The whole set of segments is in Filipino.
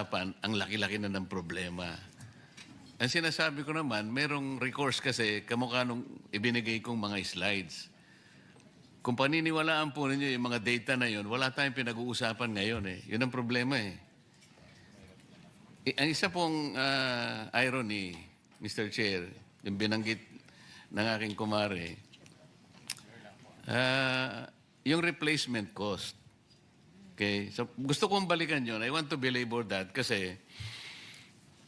ang laki-laki na ng problema. Ang sinasabi ko naman, merong recourse kasi kamukha nung ibinigay kong mga slides. Kung paniniwalaan po ninyo yung mga data na yun, wala tayong pinag-uusapan ngayon eh. Yun ang problema eh. Ang isa pong irony, Mr. Chair, yung binanggit ng aking kumare, yung replacement cost. Okay? So, gusto kong balikan yun. I want to belabor that kasi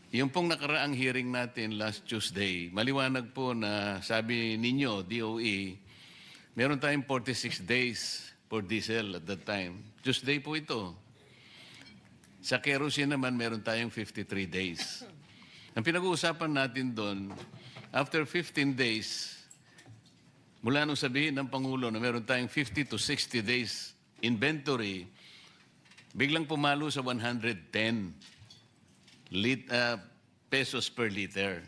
yung pong nakaraang hearing natin last Tuesday, maliwanag po na sabi ninyo, DOE, meron tayong 46 days for diesel at that time. Tuesday po ito. Sa kerosene naman, meron tayong 53 days. Ang pinag-uusapan natin doon, after 15 days, mula nung sabihin ng Pangulo na meron tayong 50 to 60 days inventory, biglang pumalo sa 110 pesos per liter.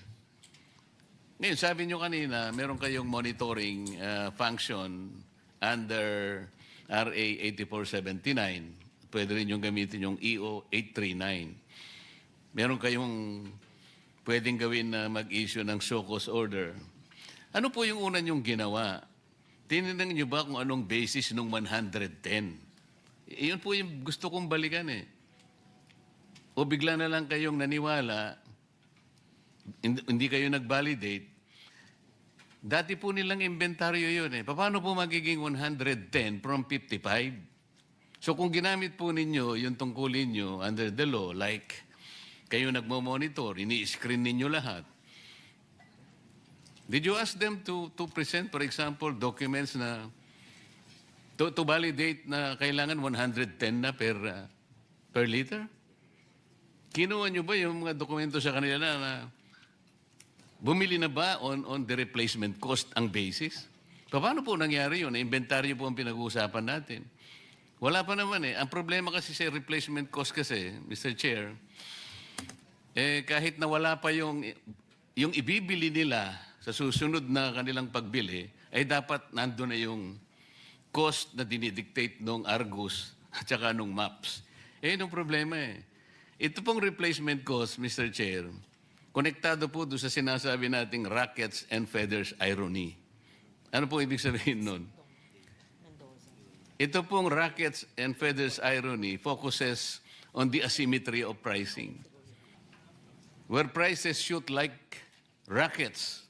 Ngayon, sabi nyo kanina, meron kayong monitoring function under RA 8479. Pwede rin yung gamitin yung EO 839. Meron kayong pwedeng gawin na mag-issue ng show-cause order. Ano po yung una nyong ginawa? Tinignan nyo ba kung anong basis ng 110? Iyon po yung gusto kong balikan eh. O bigla na lang kayong naniwala, hindi kayo nag-validate, dati po nilang inventaryo yun eh. Paano po magiging 110 from 55? So kung ginamit po ninyo yung tungkulin nyo under the law, like kayo nagmo-monitor, ini-screen ninyo lahat, did you ask them to present, for example, documents na to validate na kailangan 110 na per liter? Kinuha nyo ba yung mga dokumento sa kanila na bumili na ba on the replacement cost ang basis? Paano po nangyari yun? Inventaryo po ang pinag-uusapan natin. Wala pa naman eh. Ang problema kasi sa replacement cost kasi, Mr. Chair, kahit na wala pa yung ibibili nila sa susunod na kanilang pagbili, ay dapat nandun na yung cost na dinidictate nung Argus at saka nung MAPS. Yun ang problema eh. Ito pong replacement cost, Mr. Chair, konektado po doon sa sinasabi nating rackets and feathers irony. Ano po ibig sabihin nun? Ito pong rackets and feathers irony focuses on the asymmetry of pricing. Where prices shoot like rockets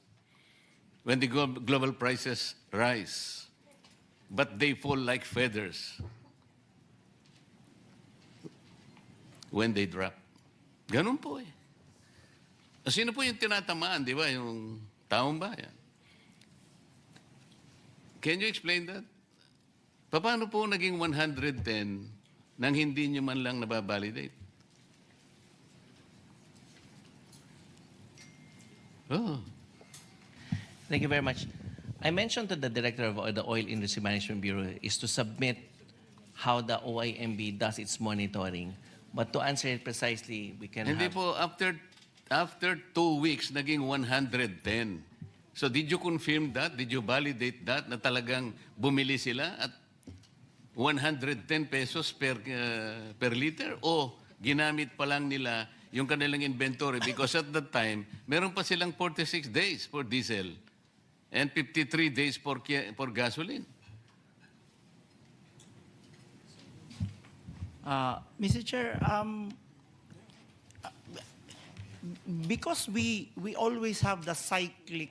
when the global prices rise, but they fall like feathers when they drop. Ganun po eh. Sino po yung tinatamaan, di ba? Yung taong bayan. Can you explain that? Paano po naging 110 nang hindi nyo man lang nababalidate? Oh. Thank you very much. I mentioned to the Director of the Oil Industry Management Bureau is to submit how the OIMB does its monitoring. But to answer it precisely, we can Hindi have... po, after 2 weeks, naging 110. So did you confirm that? Did you validate that na talagang bumili sila at 110 pesos per liter? O ginamit pa lang nila yung kanilang inventory because at that time, meron pa silang 46 days for diesel and 53 days for gasoline. Mr. Chair, because we always have the cyclic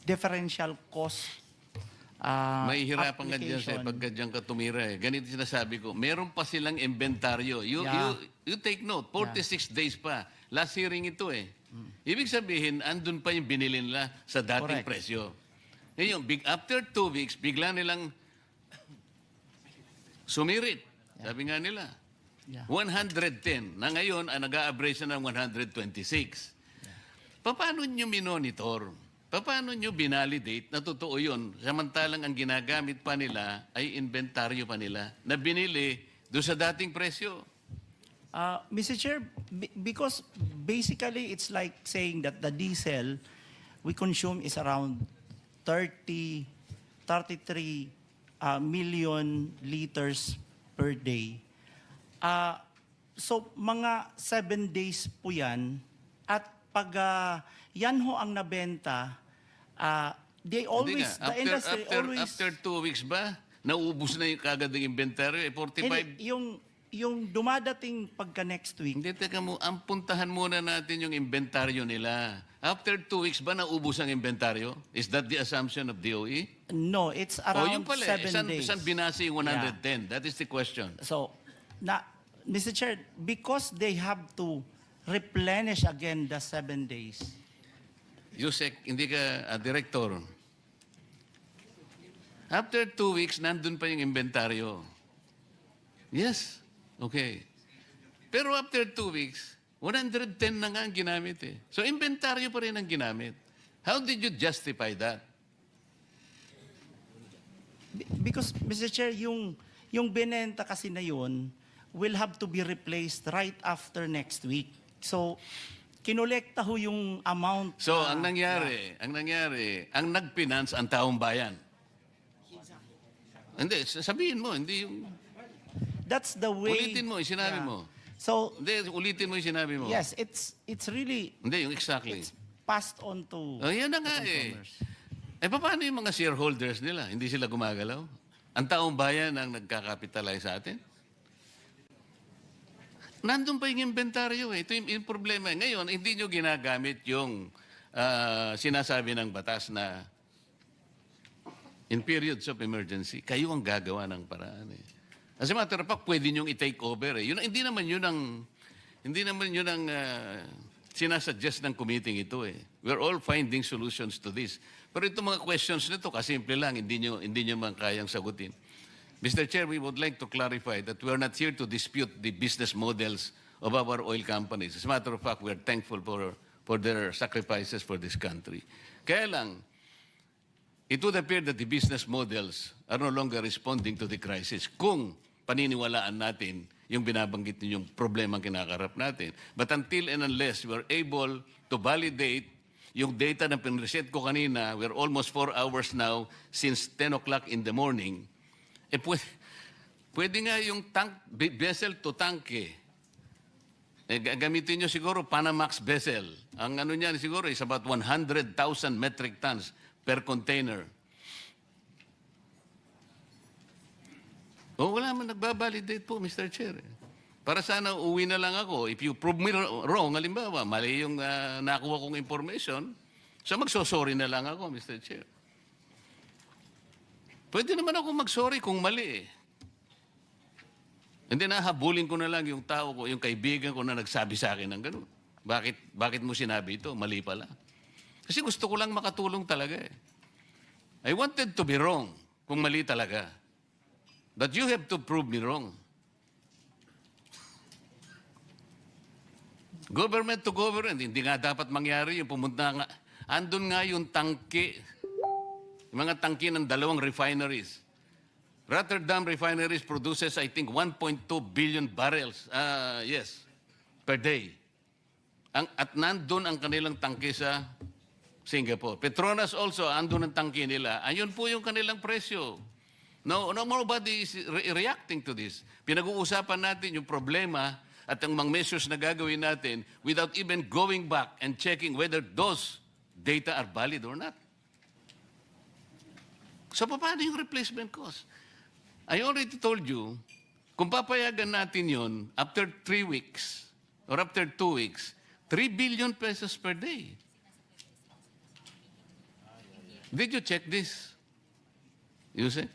differential cost Mahihirapan ka dyan sa pagka dyan ka tumira eh. Ganito sinasabi ko, meron pa silang inventaryo. You take note, 46 days pa. Last hearing ito eh. Ibig sabihin, andun pa yung binili nila sa dating Correct. presyo. Ngayon, after 2 weeks, bigla nilang sumirit. Sabi nga nila. 110. Na ngayon, nag-a-average na ng 126. Paano nyo minonitor? Paano nyo binalidate na totoo yun? Samantalang ang ginagamit pa nila ay inventaryo pa nila na binili doon sa dating presyo. Mr. Chair, because basically it's like saying that the diesel we consume is around 33 million liters per day. So mga 7 days po yan. At pag yan ho ang nabenta, they always, Hindi nga. the industry always... After 2 weeks ba, naubos na yung kagad ng inventaryo? 45... Hindi, yung dumadating pagka next week, Hindi, teka mo, ang puntahan muna natin yung inventaryo nila. After 2 weeks ba naubos ang inventaryo? Is that the assumption of DOE? no, it's Yung around pala, 7 days. saan binasa yung 110? That is the question. So, Mr. Chair, because they have to replenish again the 7 days. Yusek, hindi ka director. After 2 weeks, nandun pa yung inventaryo. Yes. Okay. Pero after 2 weeks, 110 na nga ang ginamit eh. So, inventaryo pa rin ang ginamit. How did you justify that? Because, Mr. Chair, yung binenta kasi na yun will have to be replaced right after next week. So, kinolekta ho yung amount. So, ang nangyari, ang nag-finance ang taong bayan. Hindi, sabihin mo, hindi yung... That's the way. Ulitin mo, yung sinabi mo. So, Hindi, ulitin mo yung sinabi mo. yes, it's really Hindi, yung exactly. passed on to Oh, yan na nga eh. consumers. Paano yung mga shareholders nila? Hindi sila gumagalaw? Ang taong bayan ang nagkakapitalize sa atin? Nandun pa yung inventaryo eh. Ito yung problema. Ngayon, hindi nyo ginagamit yung sinasabi ng batas na in periods of emergency, kayo ang gagawa ng paraan eh. As a matter of fact, pwede nyong i-take over eh. Hindi naman yun ang sinasuggest ng committee ito eh. We're all finding solutions to this. Pero itong mga questions nito, kasimple lang, hindi nyo man kayang sagutin. Mr. Chair, we would like to clarify that we are not here to dispute the business models of our oil companies. As a matter of fact, we are thankful for their sacrifices for this country. Kaya lang, it would appear that the business models are no longer responding to the crisis kung paniniwalaan natin yung binabanggit ninyong problema ang kinakarap natin. But until and unless we're able to validate yung data na pinreset ko kanina, we're almost 4 hours now since 10 o'clock in the morning, pwede nga yung vessel to tanke. Gamitin nyo siguro Panamax vessel. Ang ano niyan siguro is about 100,000 metric tons per container. Wala man nagbabalidate po, Mr. Chair. Para sana uwi na lang ako. If you prove me wrong, halimbawa, mali yung nakuha kong information, so magsosorry na lang ako, Mr. Chair. Pwede naman ako magsorry kung mali eh. Hindi na, habulin ko na lang yung tao ko, yung kaibigan ko na nagsabi sa akin ng ganun. Bakit mo sinabi ito? Mali pala. Kasi gusto ko lang makatulong talaga eh. I wanted to be wrong kung mali talaga. But you have to prove me wrong. Government to government, hindi nga dapat mangyari yung pumunta nga. Andun nga yung tangke, yung mga tangke ng 2 refineries. Rotterdam refineries produces, I think, 1.2 billion barrels, per day. At nandun ang kanilang tangke sa Singapore. Petronas also, andun ang tangke nila. Ayun po yung kanilang presyo. No, nobody is reacting to this. Pinag-uusapan natin yung problema at ang mga measures na gagawin natin without even going back and checking whether those data are valid or not. So, paano yung replacement cost? I already told you, kung papayagan natin yon after 3 weeks or after 2 weeks, 3 billion pesos per day. Did you check this? You say?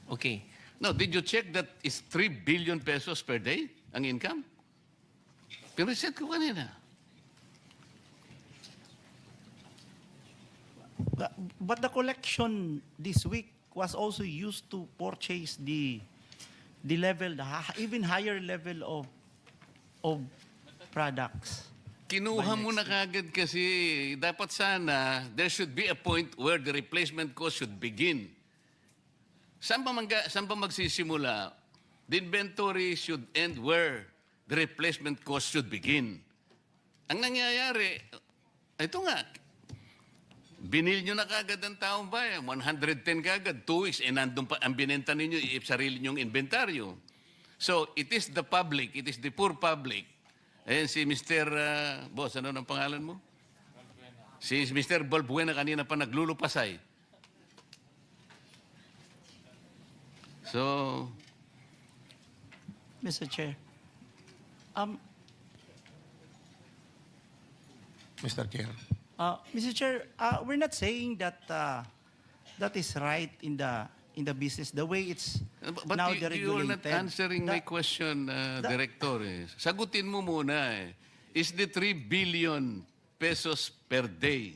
Okay. No, did you check that it's 3 billion pesos per day ang income? Pireset ko kanina. But the collection this week was also used to purchase the level, even higher level of products. Kinuha mo na kagad kasi dapat sana there should be a point where the replacement cost should begin. Saan ba magsisimula? The inventory should end where the replacement cost should begin. Ang nangyayari, ito nga, binil nyo na kagad ang taong bayan, 110 kagad, 2 weeks, nandun pa ang binenta ninyo, sarili nyong inventaryo. So, it is the public, it is the poor public. Ayan si Mr. Boss, ano ang pangalan mo? Si Mr. Balbuena kanina pa naglulupasay. So, Mr. Chair. Mr. Chair. Mr. Chair, we're not saying that that is right in the business the way it's but now you are not deregulated. answering my question, Director. Sagutin mo muna. Is the 3 billion pesos per day?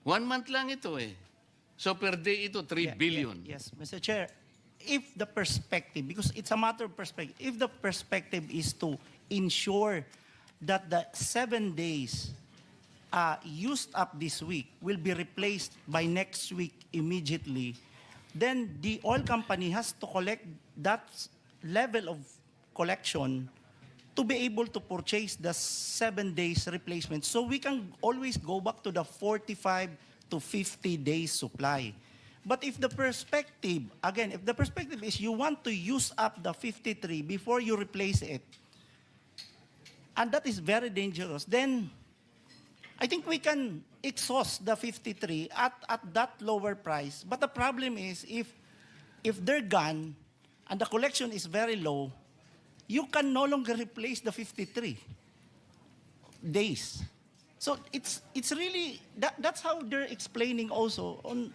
1 month lang ito eh. So per day ito, 3 billion. Yes, Mr. Chair. If the perspective, because it's a matter of perspective, if the perspective is to ensure that the 7 days used up this week will be replaced by next week immediately, then the oil company has to collect that level of collection to be able to purchase the 7 days replacement. So we can always go back to the 45 to 50 days supply. But if the perspective, again, if the perspective is you want to use up the 53 before you replace it, and that is very dangerous, then I think we can exhaust the 53 at that lower price. But the problem is if they're gone and the collection is very low, you can no longer replace the 53 days. So it's really, that's how they're explaining also on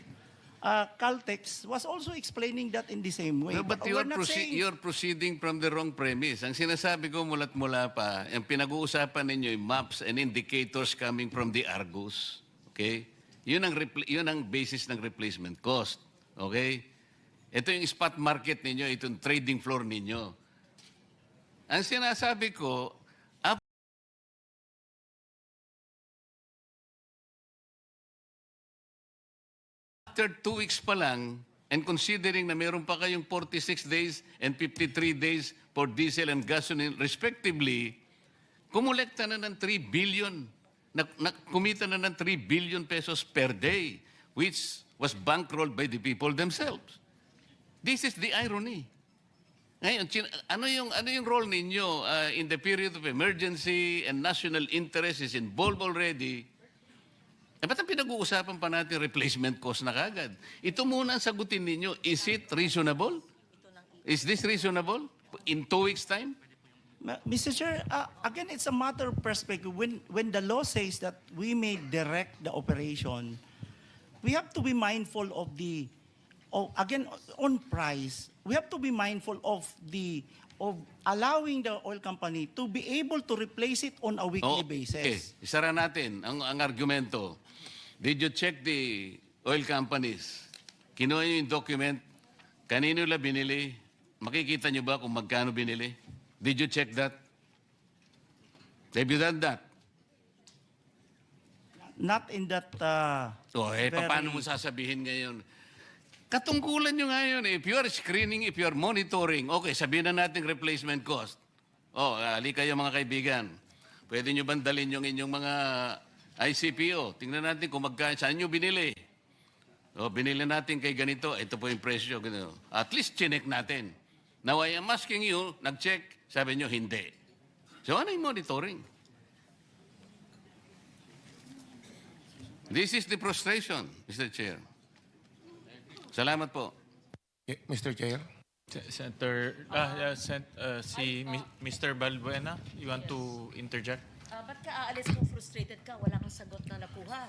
Caltex was also explaining that in the same way. No, but we're not saying- you're proceeding from the wrong premise. Ang sinasabi ko mula't mula pa, ang pinag-uusapan ninyo yung maps and indicators coming from the Argus. Okay? Yun ang basis ng replacement cost. Okay? Ito yung spot market ninyo, ito yung trading floor ninyo. Ang sinasabi ko, after 2 weeks pa lang, and considering na meron pa kayong 46 days and 53 days for diesel and gasoline respectively, kumulekta na ng 3 billion, kumita na ng 3 billion pesos per day, which was bankrolled by the people themselves. This is the irony. Ngayon, ano yung role ninyo in the period of emergency and national interest is involved already? Ba't ang pinag-uusapan pa natin replacement cost na kagad? Ito muna ang sagutin ninyo. Is it reasonable? Is this reasonable? In 2 weeks' time? Mr. Chair, again, it's a matter of perspective. When the law says that we may direct the operation, we have to be mindful of again, on price, we have to be mindful of allowing the oil company to be able to replace it on a weekly basis. Okay, isara natin ang argumento. Did you check the oil companies? Kinuha nyo yung document? Kanino nila binili? Makikita nyo ba kung magkano binili? Did you check that? Have you done that? Not in that Paano mo sasabihin ngayon? Katungkulan nyo ngayon, if you are screening, if you are monitoring, okay, sabihin na natin replacement cost. Ali kayo mga kaibigan. Pwede nyo bandalin yung inyong mga ICPO. Tingnan natin kung saan nyo binili. Binili natin kay ganito, ito po yung presyo. Ganito. At least chinek natin. Now I am asking you, nag-check, sabi nyo hindi. So ano yung monitoring? This is the frustration, Mr. Chair. Salamat po. Mr. Chair. Senator, Mr. Balbuena, you want to interject? Ba't ka aalis kung frustrated ka? Wala kang sagot na nakuha.